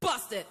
Bust it.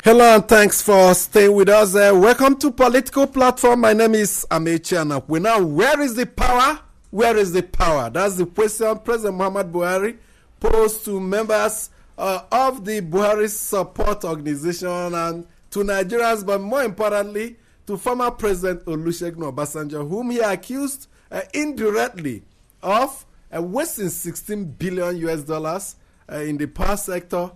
Hello and thanks for staying with us. Welcome to Political Platform. My name is Ait Political. Now, where is the power? Where is the power? That's the question President Muhammad Buhari posed to members of the Buhari Support Organization and to Nigerians, but more importantly, to former President Olusegun Obasanjo, whom he accused indirectly of wasting $16 billion in the power sector.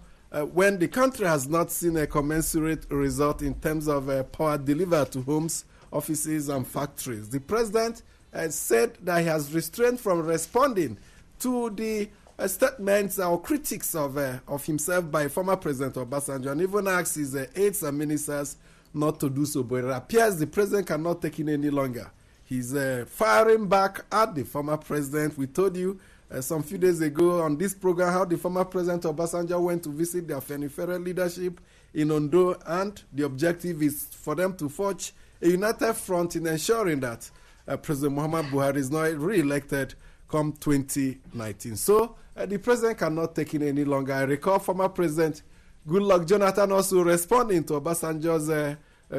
When the country has not seen a commensurate result in terms of power delivered to homes, offices, and factories. The president said that he has restrained from responding to the statements or critics of himself by former President Obasanjo, and even asked his aides and ministers not to do so. But it appears the president cannot take it any longer. He's firing back at the former president. We told you some few days ago on this program how the former President Obasanjo went to visit the Afenifere leadership in Ondo, and the objective is for them to forge a united front in ensuring that President Muhammad Buhari is not re-elected come 2019. So the president cannot take it any longer. I recall former President Goodluck Jonathan also responding to Obasanjo's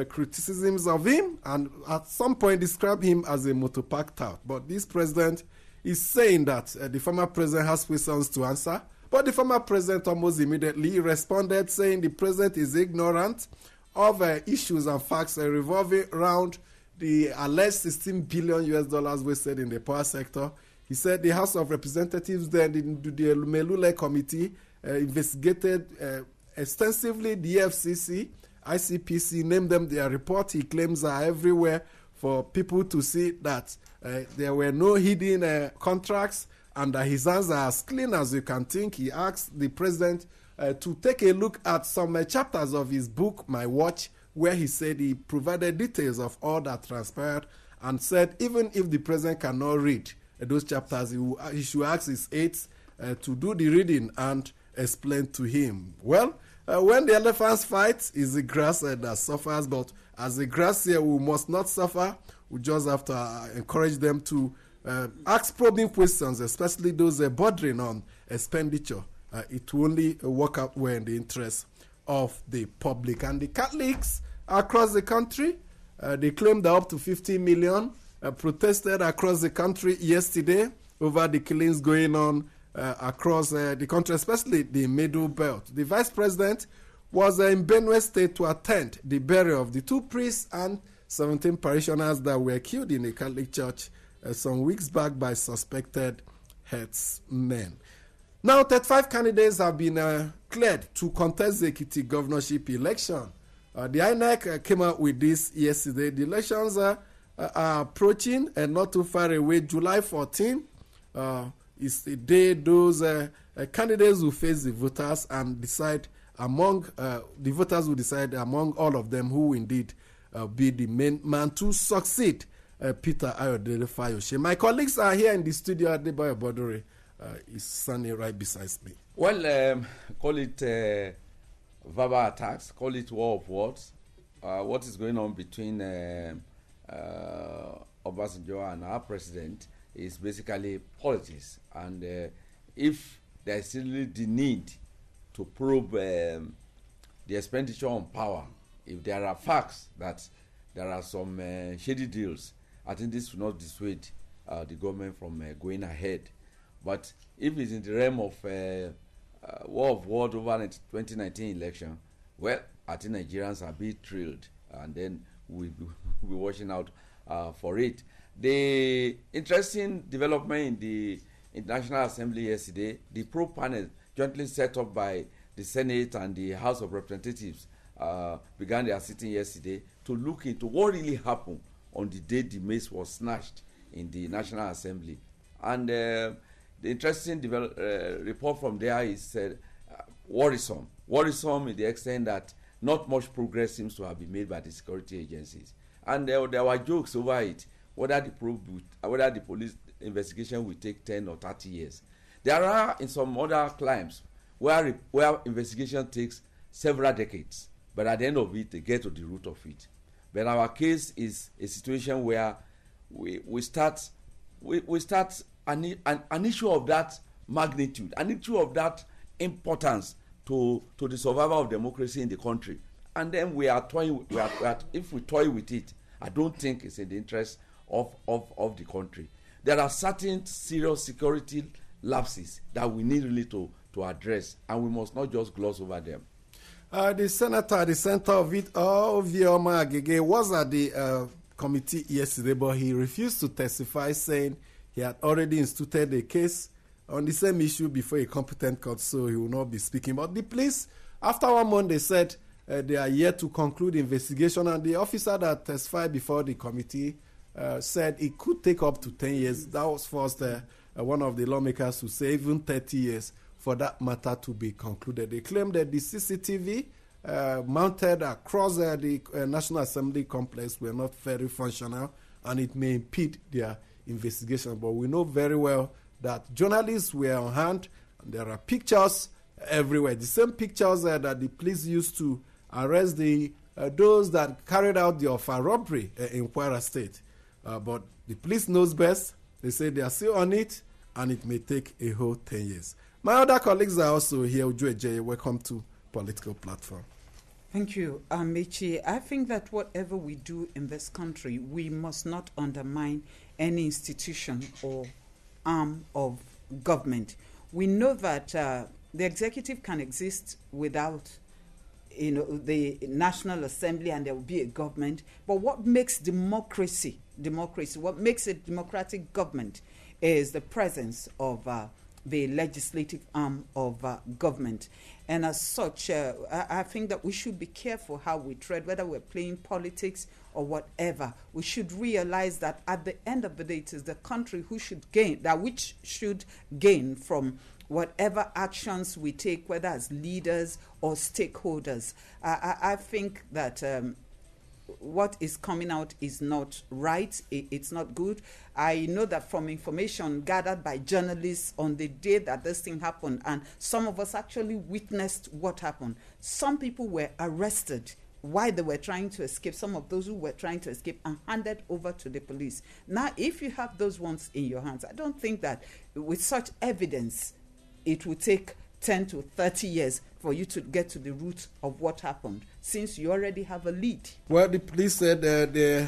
criticisms of him, and at some point described him as a motopark tout. But this president is saying that the former president has questions to answer, but the former president almost immediately responded saying the president is ignorant of issues and facts revolving around the alleged $16 billion wasted in the power sector. He said the House of Representatives, then the Melule Committee, investigated extensively the FCC, ICPC, named them their report. He claims are everywhere for people to see that there were no hidden contracts and that his hands are as clean as you can think. He asked the president to take a look at some chapters of his book, My Watch, where he said he provided details of all that transpired, and said even if the president cannot read those chapters, he should ask his aides to do the reading and explain to him. Well, when the elephants fight, it's the grass that suffers, but as the grass here, we must not suffer. We just have to encourage them to ask probing questions, especially those bordering on expenditure. It will only work out well in the interest of the public. And the Catholics across the country, they claim that up to 50 million protested across the country yesterday over the killings going on across the country, especially the Middle Belt. The vice president was in Benue State to attend the burial of the two priests and 17 parishioners that were killed in a Catholic church some weeks back by suspected herdsmen. Now, 35 candidates have been cleared to contest the Ekiti governorship election. The INEC came out with this yesterday. The elections are approaching and not too far away. July 14 is the day those candidates will face the voters and decide among the voters will decide among all of them who indeed be the main man to succeed Peter Ayodele Fayose. My colleagues are here in the studio. Adebayo Bodore is standing right beside me. Well, call it verbal attacks, call it war of words. What is going on between Obasanjo and our president is basically politics. And if there is really the need to probe the expenditure on power, if there are facts that there are some shady deals, I think this will not dissuade the government from going ahead. But if it's in the realm of war of word over the 2019 election, well, I think Nigerians are being thrilled, and then we'll be watching out for it. The interesting development in the National Assembly yesterday, the probe panel jointly set up by the Senate and the House of Representatives began their sitting yesterday to look into what really happened on the day the mace was snatched in the National Assembly. And the interesting report from there is worrisome. Worrisome in the extent that not much progress seems to have been made by the security agencies. And there were jokes over it, whether the police investigation will take 10 or 30 years. There are in some other climes where investigation takes several decades, but at the end of it, they get to the root of it. But our case is a situation where we start an issue of that magnitude, an issue of that importance to the survival of democracy in the country, and then if we toy with it, I don't think it's in the interest of the country. There are certain serious security lapses that we need really to address, and we must not just gloss over them. The senator at the center of it, Ovioma Agege, was at the committee yesterday, but he refused to testify, saying he had already instituted a case on the same issue before a competent court, so he will not be speaking. But the police, after 1 month, they said they are yet to conclude the investigation, and the officer that testified before the committee said it could take up to 10 years. That was first one of the lawmakers to say even 30 years for that matter to be concluded. They claim that the CCTV mounted across the National Assembly complex were not very functional, and it may impede their investigation. But we know very well that journalists were on hand, and there are pictures everywhere. The same pictures that the police used to arrest those that carried out the offer robbery in Kwara State. But the police knows best. They say they are still on it, and it may take a whole 10 years. My other colleagues are also here. Uju, welcome to Political Platform. Thank you, Michi. I think that whatever we do in this country, we must not undermine any institution or arm of government. We know that the executive can exist without the National Assembly, and there will be a government. But what makes democracy, what makes a democratic government is the presence of the legislative arm of government. And as such, I think that we should be careful how we tread, whether we're playing politics or whatever. We should realize that at the end of the day, it is the country who should gain, which should gain from whatever actions we take, whether as leaders or stakeholders. I think that what is coming out is not right. It's not good. I know that from information gathered by journalists on the day that this thing happened, and some of us actually witnessed what happened. Some people were arrested while they were trying to escape, some of those who were trying to escape, and handed over to the police. Now, if you have those ones in your hands, I don't think that with such evidence, it will take 10 to 30 years for you to get to the root of what happened, since you already have a lead. Well, the police said they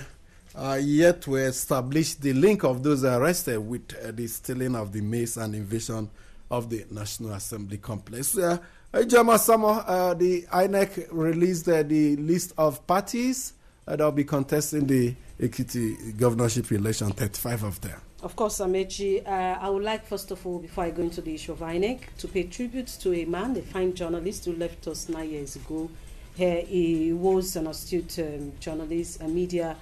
are yet to establish the link of those arrested with the stealing of the maize and invasion of the National Assembly complex. Jama Samo, the INEC released the list of parties that will be contesting the Ekiti governorship election, 35 of them. Of course, Amechi, I would like, first of all, before I go into the issue of INEC, to pay tribute to a man, a fine journalist who left us 9 years ago. He was an astute journalist, a media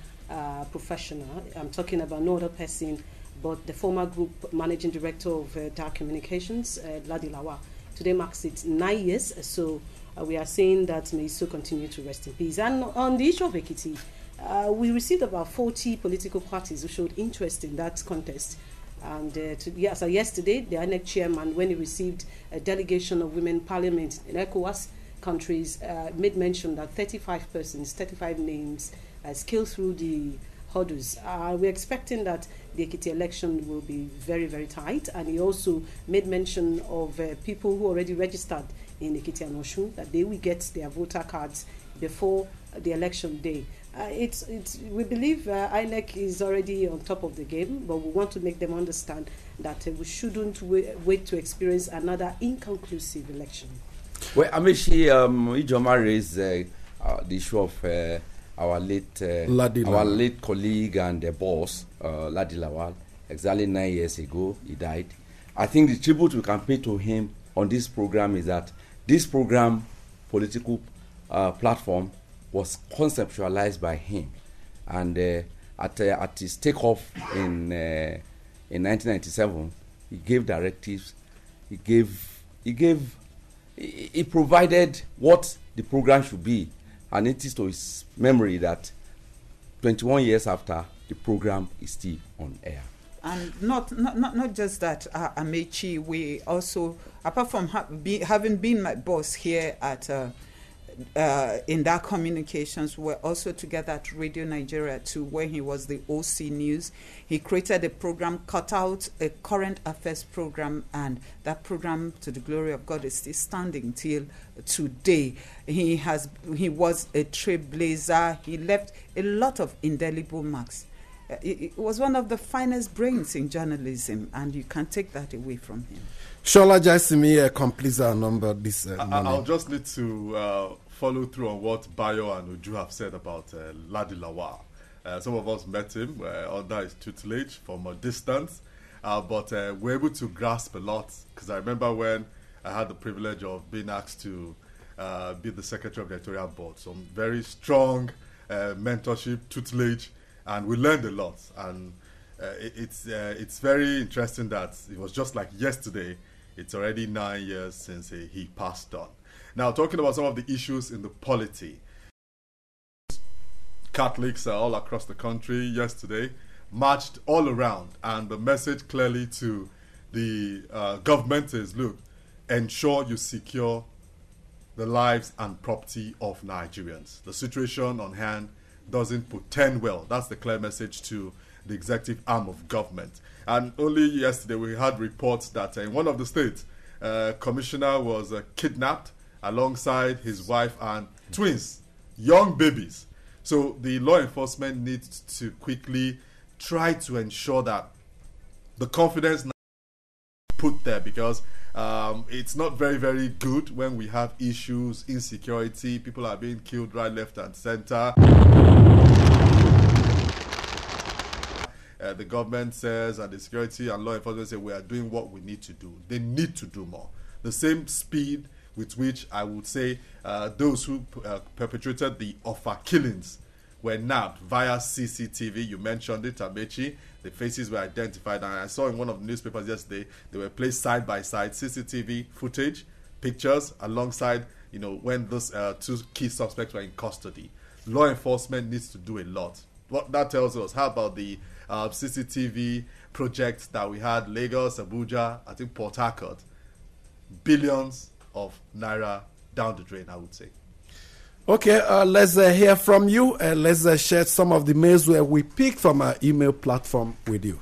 professional. I'm talking about no other person but the former group managing director of Dark Communications, Ladilawa. Today marks it 9 years, so we are saying that may so continue to rest in peace. And on the issue of Ekiti, we received about 40 political parties who showed interest in that contest. And so yesterday, the INEC chairman, when he received a delegation of women parliament in ECOWAS countries, made mention that 35 persons, 35 names, scaled through the hurdles. We're expecting that the Ekiti election will be very, very tight. And he also made mention of people who already registered in Ekiti and Osun, that they will get their voter cards before the election day. We believe INEC is already on top of the game, but we want to make them understand that we shouldn't wait to experience another inconclusive election. Well, Amishi, Ijoma raised the issue of our late colleague and boss, Ladi Lawal. Exactly 9 years ago, he died. I think the tribute we can pay to him on this program is that this program, Political Platform, was conceptualized by him, and at his takeoff in 1997, he gave directives. He gave he provided what the program should be, and it is to his memory that 21 years after, the program is still on air. And not just that, Amechi, we also, apart from having been my boss here at in that communications, we're also together at Radio Nigeria too, where he was the OC News. He created a program, cut out a current affairs program, and that program, to the glory of God, is still standing till today. He was a trailblazer. He left a lot of indelible marks. It was one of the finest brains in journalism, and you can't take that away from him. Shola Jaisimi completes our number this morning. I'll just need to follow through on what Bayo and Uju have said about Ladi Lawal. Some of us met him under his tutelage from a distance, but we're able to grasp a lot, because I remember when I had the privilege of being asked to be the secretary of the editorial board. Some very strong mentorship, tutelage, and we learned a lot. And it's very interesting that it was just like yesterday. It's already 9 years since he passed on. Now, talking about some of the issues in the polity. Catholics all across the country yesterday marched all around, and the message clearly to the government is, look, ensure you secure the lives and property of Nigerians. The situation on hand doesn't portend well. That's the clear message to the executive arm of government. And only yesterday we had reports that in one of the states, commissioner was kidnapped alongside his wife and twins, young babies. So the law enforcement needs to quickly try to ensure that the confidence put there, because it's not very, very good when we have issues, insecurity, people are being killed right, left and center. The government says, and the security and law enforcement say, we are doing what we need to do. They need to do more. The same speed with which I would say those who perpetrated the Offa killings were nabbed via CCTV. You mentioned it, Amechi. The faces were identified, and I saw in one of the newspapers yesterday, they were placed side by side, CCTV footage, pictures, alongside, when those two key suspects were in custody. Law enforcement needs to do a lot. What that tells us, how about the CCTV projects that we had, Lagos, Abuja, I think Port Harcourt, billions of naira down the drain, I would say. Okay, let's hear from you. Let's share some of the mails where we picked from our email platform with you.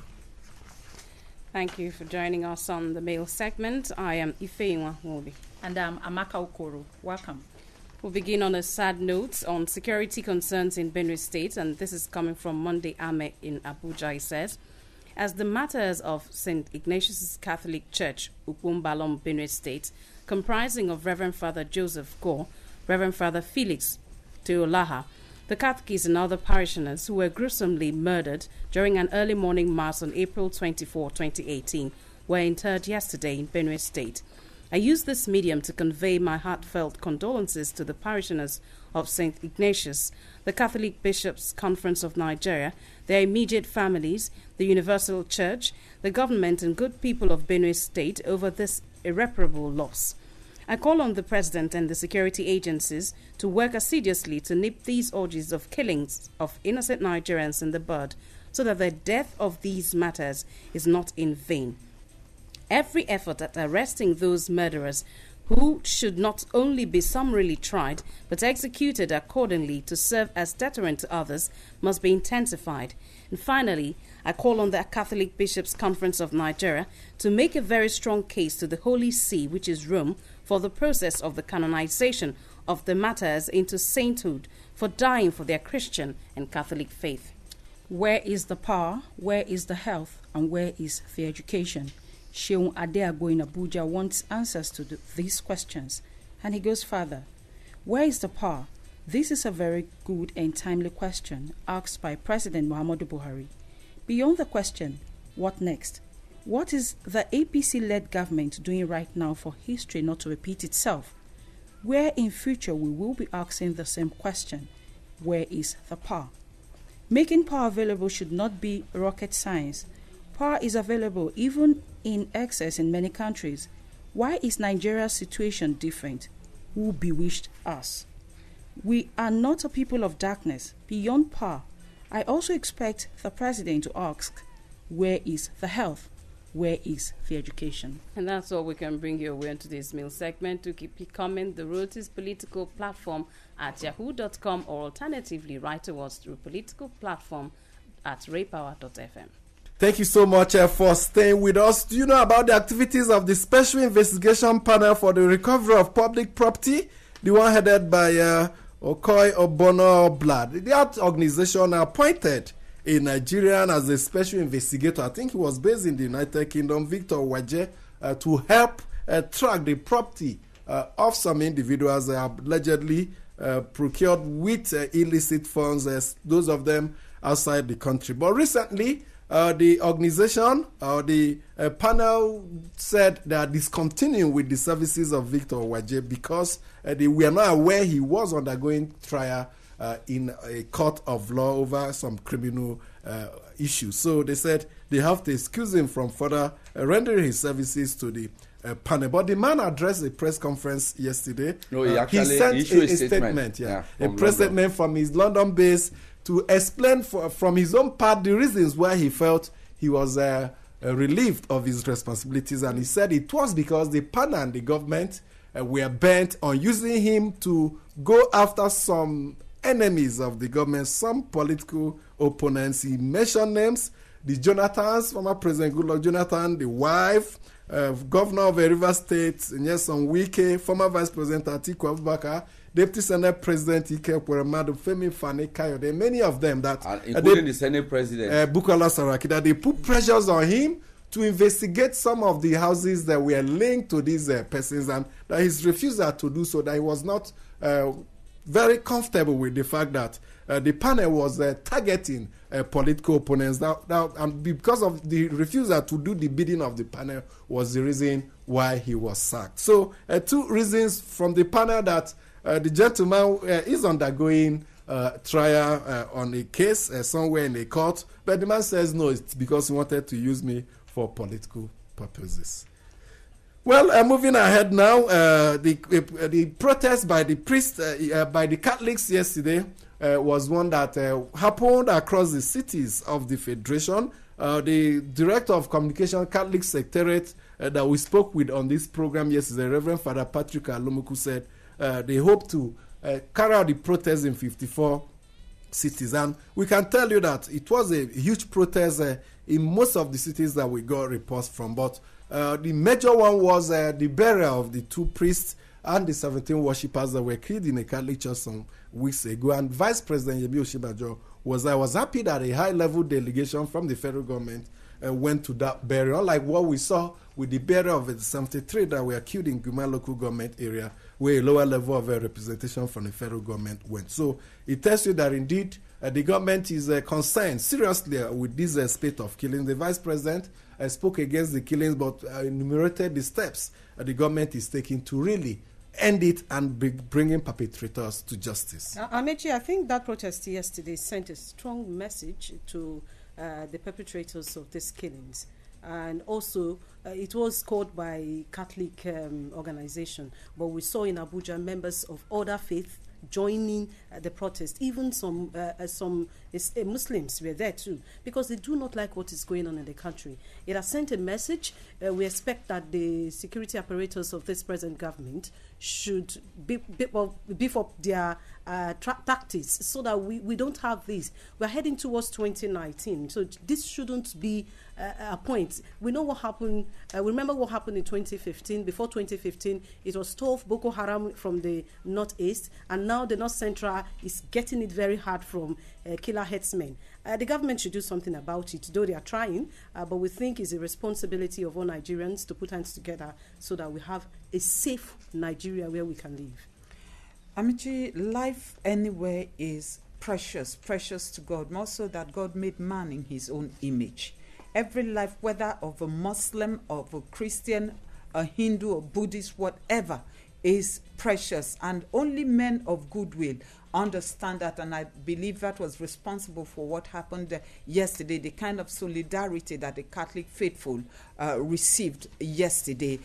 Thank you for joining us on the mail segment. I am Ifeyinwa Mobi. And I'm Amaka Okoro. Welcome. We'll begin on a sad note on security concerns in Benue State, and this is coming from Monday Ame in Abuja. He says, as the matters of St. Ignatius Catholic Church, Upumbalom, Benue State, comprising of Reverend Father Joseph Gore, Reverend Father Felix Teolaha, the catechists and other parishioners who were gruesomely murdered during an early morning mass on April 24, 2018, were interred yesterday in Benue State. I use this medium to convey my heartfelt condolences to the parishioners of St. Ignatius, the Catholic Bishops' Conference of Nigeria, their immediate families, the Universal Church, the government and good people of Benue State over this irreparable loss. I call on the President and the security agencies to work assiduously to nip these orgies of killings of innocent Nigerians in the bud, so that the death of these matters is not in vain. Every effort at arresting those murderers, who should not only be summarily tried, but executed accordingly to serve as deterrent to others, must be intensified. And finally, I call on the Catholic Bishops' Conference of Nigeria to make a very strong case to the Holy See, which is Rome, for the process of the canonization of the martyrs into sainthood for dying for their Christian and Catholic faith. Where is the power, where is the health, and where is the education? Sheung Adeago in Abuja wants answers to these questions. And he goes further. Where is the power? This is a very good and timely question asked by President Muhammadu Buhari. Beyond the question, what next? What is the APC-led government doing right now for history not to repeat itself? Where in future we will be asking the same question, where is the power? Making power available should not be rocket science. Power is available even in excess in many countries. Why is Nigeria's situation different? Who bewitched us? We are not a people of darkness, beyond par. I also expect the president to ask, where is the health? Where is the education? And that's all we can bring you away on today's mail segment. To keep it coming, the Ait Political Platform at yahoo.com, or alternatively write to us through Political Platform at raypower.fm. Thank you so much for staying with us. Do you know about the activities of the Special Investigation Panel for the Recovery of Public Property? The one headed by Okoy Obono Blad. That organization appointed a Nigerian as a special investigator. I think he was based in the United Kingdom, Victor Waje, to help track the property of some individuals allegedly procured with illicit funds, those of them outside the country. But recently, the organization, the panel said they are discontinuing with the services of Victor Waje because they were not aware he was undergoing trial in a court of law over some criminal issues. So they said they have to excuse him from further rendering his services to the panel. But the man addressed a press conference yesterday. No, he actually sent issued a statement, a press London. statement from his London base to explain from his own part the reasons why he felt he was relieved of his responsibilities. And he said it was because the panel and the government were bent on using him to go after some enemies of the government, some political opponents. He mentioned names: the Jonathans, former President Goodluck Jonathan, the wife, Governor of Rivers State, Nyesom Wike, former Vice President Atiku Abubakar, Deputy Senate President Ike Ekweremadu, Femi Fani Kayode, many of them that, including the Senate President Bukola Saraki, that they put pressures on him to investigate some of the houses that were linked to these persons, and that his refusal to do so, that he was not very comfortable with the fact that the panel was targeting political opponents. And because of the refusal to do the bidding of the panel was the reason why he was sacked. So two reasons from the panel that the gentleman is undergoing trial on a case somewhere in a court, but the man says no, it's because he wanted to use me for political purposes. Well, moving ahead now, the protest by the priests, by the Catholics yesterday was one that happened across the cities of the Federation. The Director of Communication, Catholic Secretariat, that we spoke with on this program yesterday, Reverend Father Patrick Alomuku, said they hope to carry out the protest in 54 cities. And we can tell you that it was a huge protest in most of the cities that we got reports from. But the major one was the burial of the two priests and the 17 worshippers that were killed in a Catholic church some weeks ago. And Vice President Yemi Osinbajo was happy that a high-level delegation from the federal government went to that burial, unlike what we saw with the burial of the 73 that were killed in Guma local government area, where a lower level of representation from the federal government went. So it tells you that indeed the government is concerned seriously with this spate of killings. The Vice President spoke against the killings, but enumerated the steps the government is taking to really end it and bringing perpetrators to justice. Amechi, I think that protest yesterday sent a strong message to the perpetrators of these killings. And also, it was called by Catholic organization, but we saw in Abuja members of other faiths joining the protest. Even some Muslims were there too, because they do not like what is going on in the country. It has sent a message. We expect that the security apparatus of this present government should beef up their tactics so that we don't have this. We're heading towards 2019, so this shouldn't be a point. We know what happened. Remember what happened in 2015. Before 2015, it was 12 Boko Haram from the northeast, and now the North Central is getting it very hard from killer headsmen. The government should do something about it, though they are trying, but we think it's a responsibility of all Nigerians to put hands together so that we have a safe Nigeria where we can live. Amici, life anywhere is precious to God, more so that God made man in his own image. Every life, whether of a Muslim, of a Christian, a Hindu, or Buddhist, whatever, is precious, and only men of goodwill understand that. And I believe that was responsible for what happened yesterday, the kind of solidarity that the Catholic faithful received yesterday.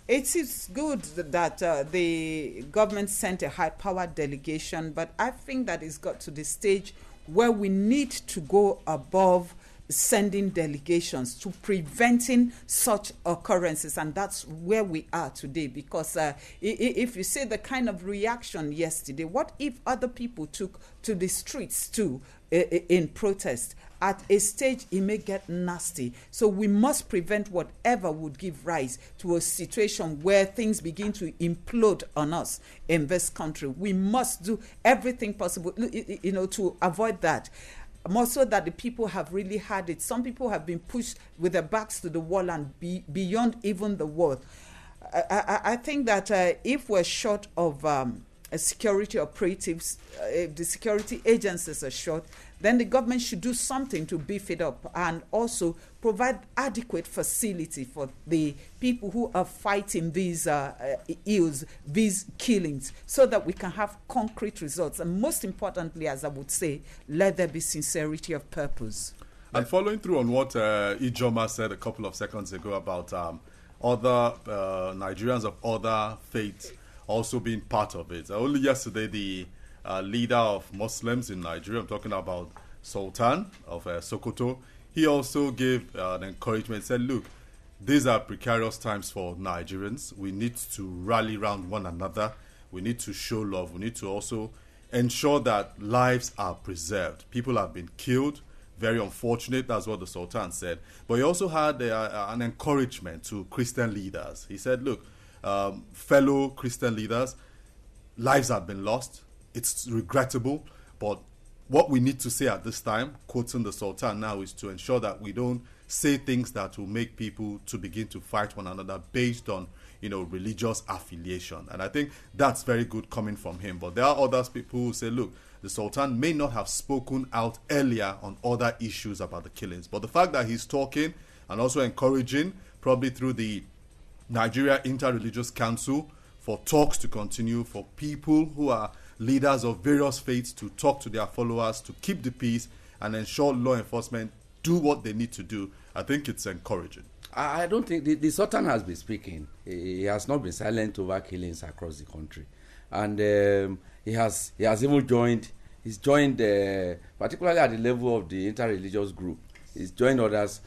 It is good that the government sent a high-powered delegation, but I think that it's got to the stage where we need to go above sending delegations to preventing such occurrences, and that's where we are today. Because if you see the kind of reaction yesterday, what if other people took to the streets too in protest? At a stage, it may get nasty. So we must prevent whatever would give rise to a situation where things begin to implode on us in this country. We must do everything possible, to avoid that. More so that the people have really had it. Some people have been pushed with their backs to the wall and beyond even the wall. I think that if we're short of security operatives, if the security agencies are short, then the government should do something to beef it up and also provide adequate facility for the people who are fighting these ills, these killings, so that we can have concrete results. And most importantly, as I would say, let there be sincerity of purpose. And following through on what Ijoma said a couple of seconds ago about other Nigerians of other faiths also being part of it. Only yesterday, the leader of Muslims in Nigeria, I'm talking about Sultan of Sokoto, he also gave an encouragement, said, look, these are precarious times for Nigerians. We need to rally around one another. We need to show love. We need to also ensure that lives are preserved. People have been killed. Very unfortunate, that's what the Sultan said. But he also had an encouragement to Christian leaders. He said, look, fellow Christian leaders, lives have been lost. It's regrettable, but what we need to say at this time, quoting the Sultan now, is to ensure that we don't say things that will make people to begin to fight one another based on, religious affiliation. And I think that's very good coming from him. But there are other people who say, look, the Sultan may not have spoken out earlier on other issues about the killings, but the fact that he's talking and also encouraging, probably through the Nigeria Interreligious Council, for talks to continue, for people who are leaders of various faiths to talk to their followers, to keep the peace and ensure law enforcement do what they need to do, I think it's encouraging. I don't think the Sultan has been speaking. He has not been silent over killings across the country, and he has even joined. He's joined, particularly at the level of the interreligious group. He's joined others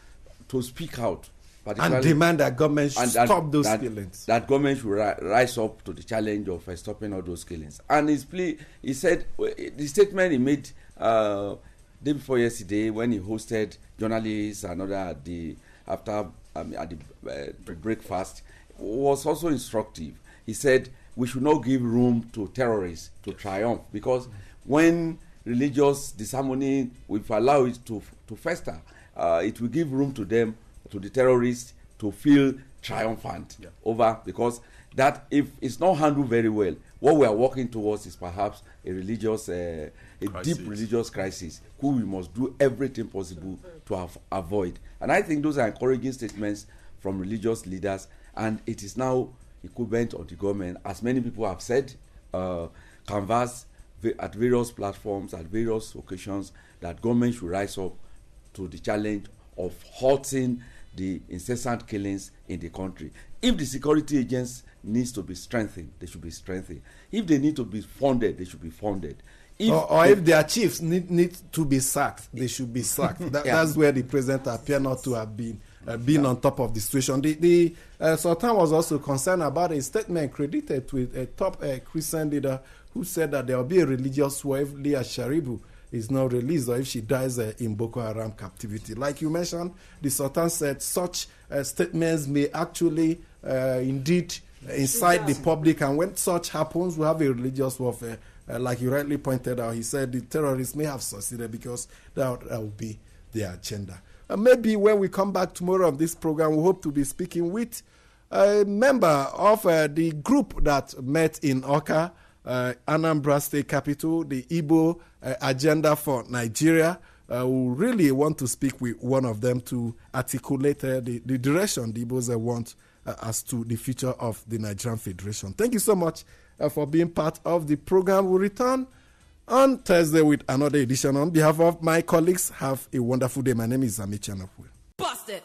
to speak out, and demand that government should stop those killings. That government should rise up to the challenge of stopping all those killings. And his plea, he said, the statement he made day before yesterday when he hosted journalists and other at the breakfast was also instructive. He said we should not give room to terrorists to triumph, because when religious disharmony, if allow it to fester, it will give room to them, to the terrorists, to feel triumphant over, because that if it's not handled very well, what we are working towards is perhaps a religious, deep religious crisis, who we must do everything possible to avoid. And I think those are encouraging statements from religious leaders, and it is now incumbent on the government, as many people have said, canvass at various platforms, at various occasions, that government should rise up to the challenge of halting the incessant killings in the country. If the security agents needs to be strengthened, they should be strengthened. If they need to be funded, they should be funded. If their chiefs need to be sacked, they should be sacked. That's where the president appear not to have been on top of the situation. The Sultan was also concerned about a statement credited to a top Christian leader who said that there will be a religious war if Leah Sharibu is not released, or if she dies in Boko Haram captivity. Like you mentioned, the Sultan said such statements may actually indeed incite the public, and when such happens, we have a religious warfare. Like you rightly pointed out, he said the terrorists may have succeeded because that will be their agenda. Maybe when we come back tomorrow on this program, we hope to be speaking with a member of the group that met in Awka, Anambra State Capital, the Igbo Agenda for Nigeria. We really want to speak with one of them to articulate the direction the Igbos want as to the future of the Nigerian Federation. Thank you so much for being part of the program. We'll return on Thursday with another edition. On behalf of my colleagues, have a wonderful day. My name is Ait Political Platform. Bust it.